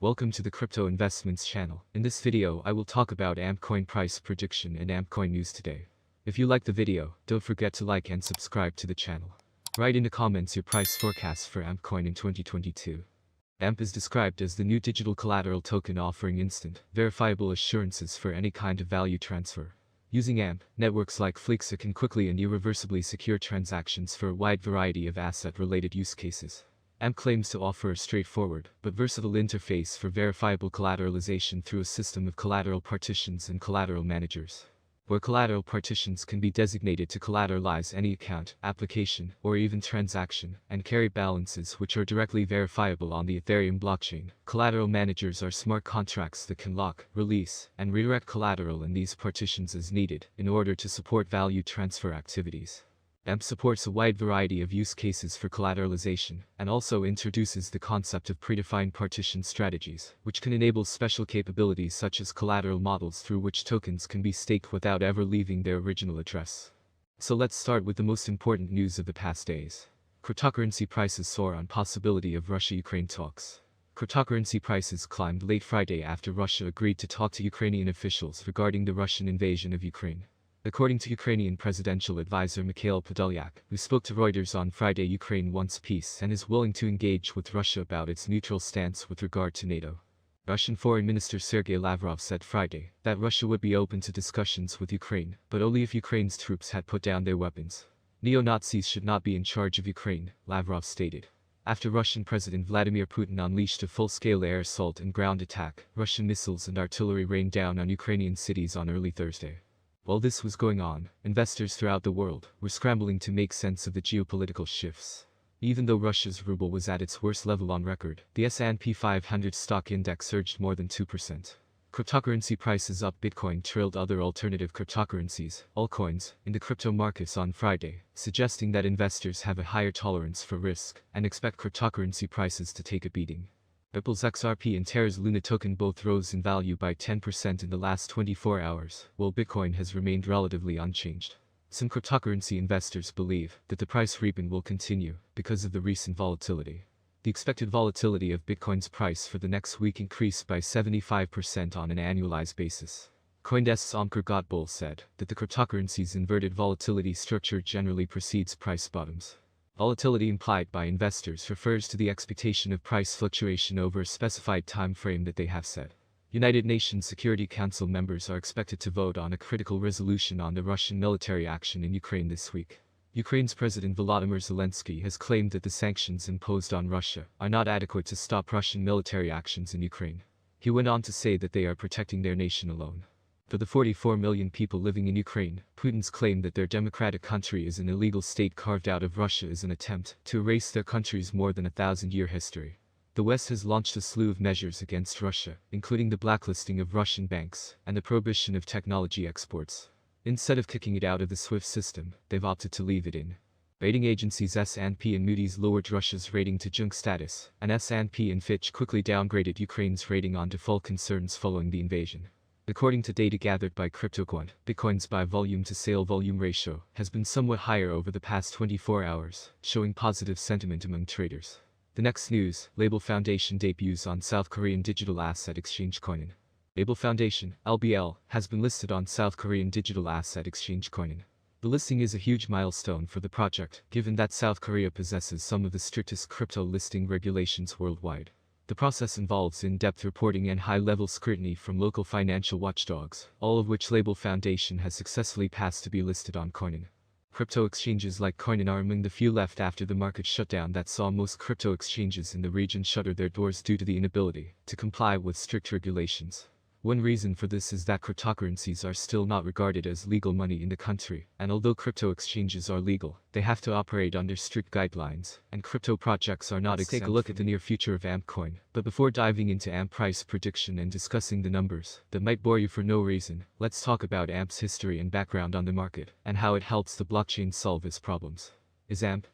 Welcome to the Crypto Investments channel. In this video, I will talk about AmpCoin price prediction and AmpCoin news today. If you like the video, don't forget to like and subscribe to the channel. Write in the comments your price forecast for AmpCoin in 2022. AMP is described as the new digital collateral token offering instant, verifiable assurances for any kind of value transfer. Using AMP, networks like Fleexa can quickly and irreversibly secure transactions for a wide variety of asset-related use cases. AMP claims to offer a straightforward, but versatile interface for verifiable collateralization through a system of collateral partitions and collateral managers, where collateral partitions can be designated to collateralize any account, application, or even transaction, and carry balances which are directly verifiable on the Ethereum blockchain. Collateral managers are smart contracts that can lock, release, and redirect collateral in these partitions as needed, in order to support value transfer activities. AMP supports a wide variety of use cases for collateralization, and also introduces the concept of predefined partition strategies, which can enable special capabilities such as collateral models through which tokens can be staked without ever leaving their original address. So let's start with the most important news of the past days. Cryptocurrency prices soar on possibility of Russia-Ukraine talks. Cryptocurrency prices climbed late Friday after Russia agreed to talk to Ukrainian officials regarding the Russian invasion of Ukraine. According to Ukrainian presidential advisor Mikhail Podolyak, who spoke to Reuters on Friday, Ukraine wants peace and is willing to engage with Russia about its neutral stance with regard to NATO. Russian Foreign Minister Sergei Lavrov said Friday that Russia would be open to discussions with Ukraine, but only if Ukraine's troops had put down their weapons. Neo-Nazis should not be in charge of Ukraine, Lavrov stated. After Russian President Vladimir Putin unleashed a full-scale air assault and ground attack, Russian missiles and artillery rained down on Ukrainian cities on early Thursday. While this was going on, investors throughout the world were scrambling to make sense of the geopolitical shifts. Even though Russia's ruble was at its worst level on record, the S&P 500 stock index surged more than 2%. Cryptocurrency prices up. Bitcoin trailed other alternative cryptocurrencies, altcoins, in the crypto markets on Friday, suggesting that investors have a higher tolerance for risk and expect cryptocurrency prices to take a beating. Ripple's XRP and Terra's Luna token both rose in value by 10% in the last 24 hours, while Bitcoin has remained relatively unchanged. Some cryptocurrency investors believe that the price rebound will continue because of the recent volatility. The expected volatility of Bitcoin's price for the next week increased by 75% on an annualized basis. CoinDesk's Omkar Godbole said that the cryptocurrency's inverted volatility structure generally precedes price bottoms. Volatility implied by investors refers to the expectation of price fluctuation over a specified time frame that they have set. United Nations Security Council members are expected to vote on a critical resolution on the Russian military action in Ukraine this week. Ukraine's President Volodymyr Zelensky has claimed that the sanctions imposed on Russia are not adequate to stop Russian military actions in Ukraine. He went on to say that they are protecting their nation alone. For the 44 million people living in Ukraine, Putin's claim that their democratic country is an illegal state carved out of Russia is an attempt to erase their country's more than 1,000-year history. The West has launched a slew of measures against Russia, including the blacklisting of Russian banks and the prohibition of technology exports. Instead of kicking it out of the SWIFT system, they've opted to leave it in. Rating agencies S&P and Moody's lowered Russia's rating to junk status, and S&P and Fitch quickly downgraded Ukraine's rating on default concerns following the invasion. According to data gathered by CryptoQuant, Bitcoin's buy-volume to sale-volume ratio has been somewhat higher over the past 24 hours, showing positive sentiment among traders. The next news, Label Foundation debuts on South Korean digital asset exchange Coinin. Label Foundation, LBL, has been listed on South Korean digital asset exchange Coinin. The listing is a huge milestone for the project, given that South Korea possesses some of the strictest crypto listing regulations worldwide. The process involves in-depth reporting and high-level scrutiny from local financial watchdogs, all of which Label Foundation has successfully passed to be listed on Coinin. Crypto exchanges like Coinin are among the few left after the market shutdown that saw most crypto exchanges in the region shutter their doors due to the inability to comply with strict regulations. One reason for this is that cryptocurrencies are still not regarded as legal money in the country, and although crypto exchanges are legal, they have to operate under strict guidelines, and crypto projects are not exempt. Let's take a look at the near future of AmpCoin, but before diving into AMP price prediction and discussing the numbers that might bore you for no reason, let's talk about AMP's history and background on the market, and how it helps the blockchain solve its problems. Is AMP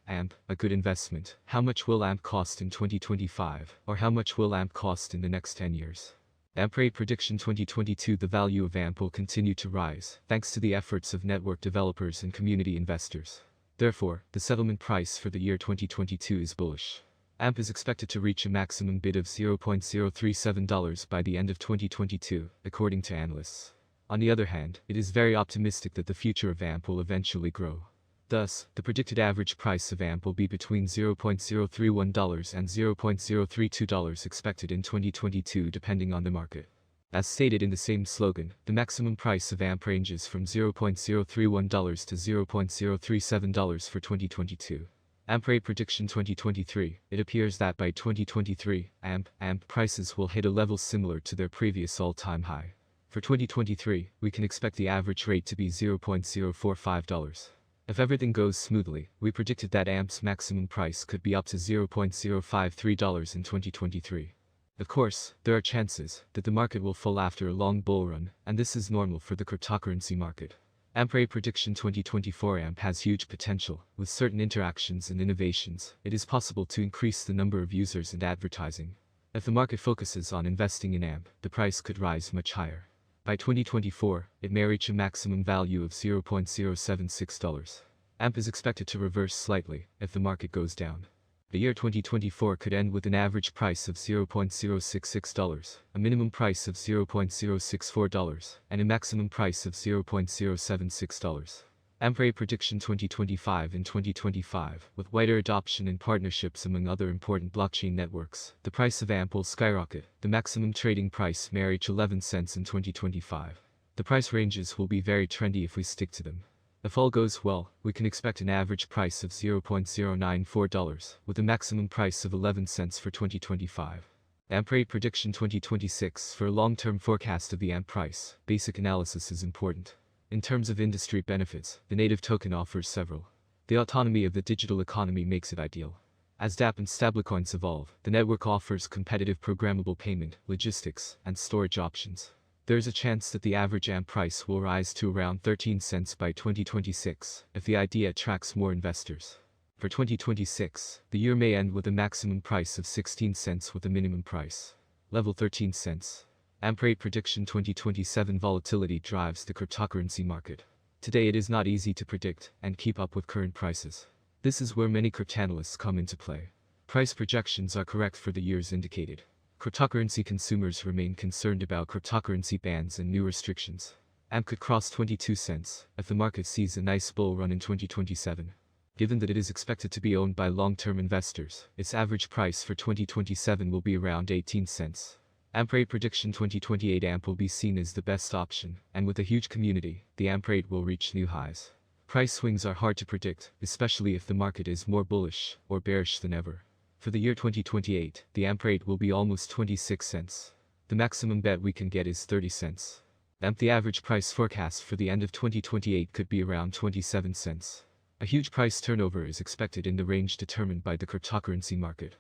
a good investment? How much will AMP cost in 2025, or how much will AMP cost in the next 10 years? AMP rate prediction 2022. The value of AMP will continue to rise, thanks to the efforts of network developers and community investors. Therefore, the settlement price for the year 2022 is bullish. AMP is expected to reach a maximum bid of $0.037 by the end of 2022, according to analysts. On the other hand, it is very optimistic that the future of AMP will eventually grow. Thus, the predicted average price of AMP will be between $0.031 and $0.032 expected in 2022 depending on the market. As stated in the same slogan, the maximum price of AMP ranges from $0.031 to $0.037 for 2022. AMP rate prediction 2023. It appears that by 2023, AMP prices will hit a level similar to their previous all-time high. For 2023, we can expect the average rate to be $0.045. If everything goes smoothly, we predicted that AMP's maximum price could be up to $0.053 in 2023. Of course, there are chances that the market will fall after a long bull run, and this is normal for the cryptocurrency market. AMP rate prediction 2024. AMP has huge potential. With certain interactions and innovations, it is possible to increase the number of users and advertising. If the market focuses on investing in AMP, the price could rise much higher. By 2024, it may reach a maximum value of $0.076. AMP is expected to reverse slightly if the market goes down. The year 2024 could end with an average price of $0.066, a minimum price of $0.064, and a maximum price of $0.076. AMP rate prediction 2025. In 2025, with wider adoption and partnerships among other important blockchain networks, the price of AMP will skyrocket. The maximum trading price may reach 11 cents in 2025. The price ranges will be very trendy if we stick to them. If all goes well, we can expect an average price of $0.094, with a maximum price of 11 cents for 2025. AMP rate prediction 2026. For a long-term forecast of the AMP price, basic analysis is important. In terms of industry benefits, the native token offers several. The autonomy of the digital economy makes it ideal. As dApp and stablecoins evolve, the network offers competitive programmable payment, logistics, and storage options. There is a chance that the average AMP price will rise to around 13 cents by 2026 if the idea attracts more investors. For 2026, the year may end with a maximum price of 16 cents with a minimum price level 13 cents. AMP rate prediction 2027. Volatility drives the cryptocurrency market. Today it is not easy to predict and keep up with current prices. This is where many cryptanalysts come into play. Price projections are correct for the years indicated. Cryptocurrency consumers remain concerned about cryptocurrency bans and new restrictions. AMP could cross 22 cents if the market sees a nice bull run in 2027. Given that it is expected to be owned by long-term investors, its average price for 2027 will be around 18 cents. AMP rate prediction 2028. AMP will be seen as the best option, and with a huge community, the AMP rate will reach new highs. Price swings are hard to predict, especially if the market is more bullish or bearish than ever. For the year 2028, the AMP rate will be almost 26 cents. The maximum bet we can get is 30 cents. AMP the average price forecast for the end of 2028 could be around 27 cents. A huge price turnover is expected in the range determined by the cryptocurrency market.